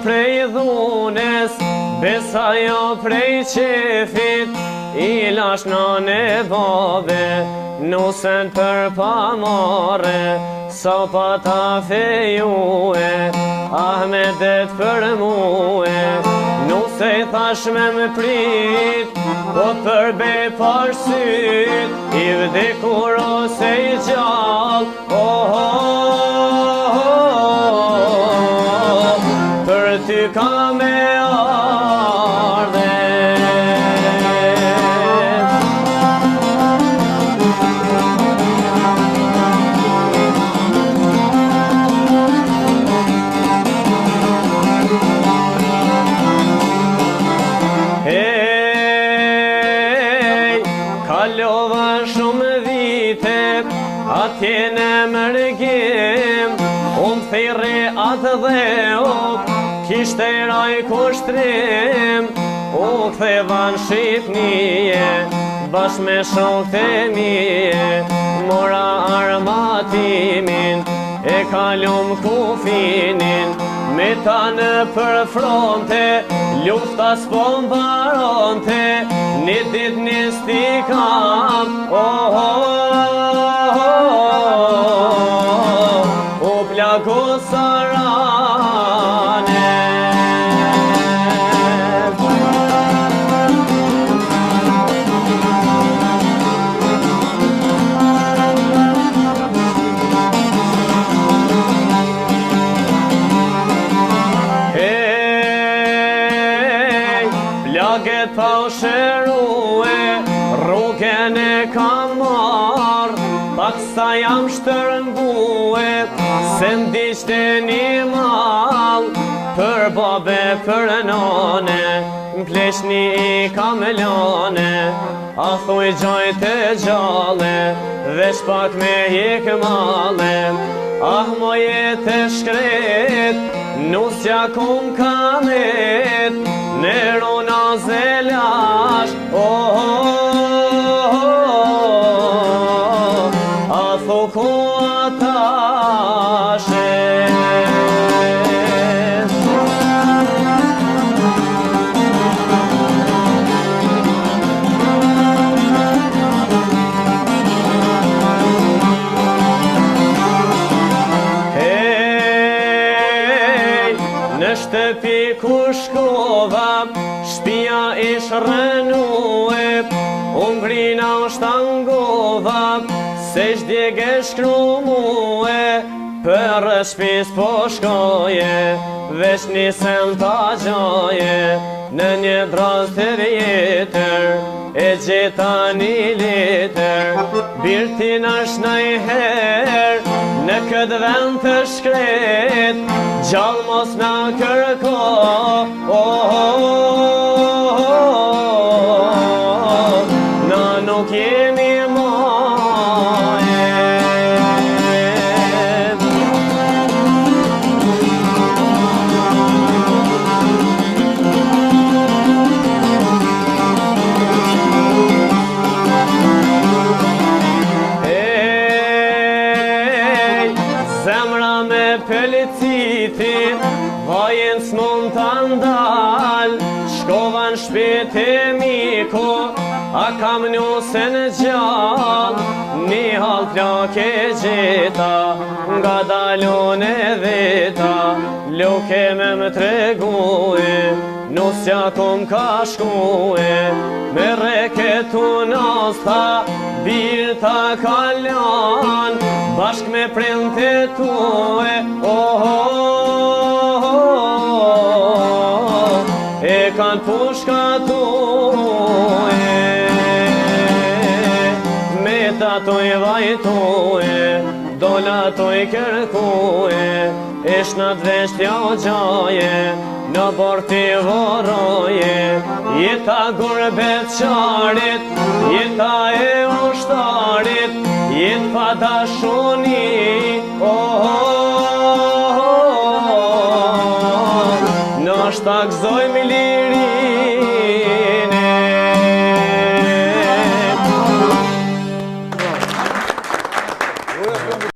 prej dhunes, besa jo prej qefit, I lash nane babe, nusen për pamare, sa pa ta fejue, Ahmedet për mue, nuse I thash me më prit, po për be parsyt, I vdekur ose I gjall, për ty ka me ardhe. Kalova shumë vite, atje në mërgim, unë thejre atë dhe kishte raj kushtrim, u kthevan Shqipnije, bash me shokët e mije, mora armatimin, e kalum kufinin, me ta në për fronte, lufta s'po mbaronte, një dit një stikam, u plaku sarane. Plaget pa u shërue, rrugën e kam marr, pak sa jam shtërngue, se m'dishte një mall, për babe për nane, m'pleshni I kam lane, a thuj gjojt e gjalle, veç pak me hik male, ah mo jetë e shkret, nusja kum kamet, Nero na zelash, a thuku atashe. Në shtëpi ku shkova, shpia ish rënue, Ungrina u shtangova, se shdjege shkru mue, për shpis po shkoje, veç nisem ta gjoje, në një draz të vjetër, e gjeta një litër, birtin është najher, në këtë vend të shkret, gjallë mos na kërko, na nuk jemi moje. Zemra me pëllëciti, vajen s'mon të ndal, shkovan shpet e miko, a kam njuse në gjall, një hal plak e gjeta, nga dalon e veta, luke me më tregue, nusja kom ka shkue, me reket u nasta, bir ta kaljan, bashk me printe tue, e kan pushka tue, me tatoj vajtue, dola toj kërkue, ishnat veshtja o gjaje, në borti voroje, jeta gurbet qarit, jeta e ushtarit, jet pa dashuni, në shtak zojmë liri.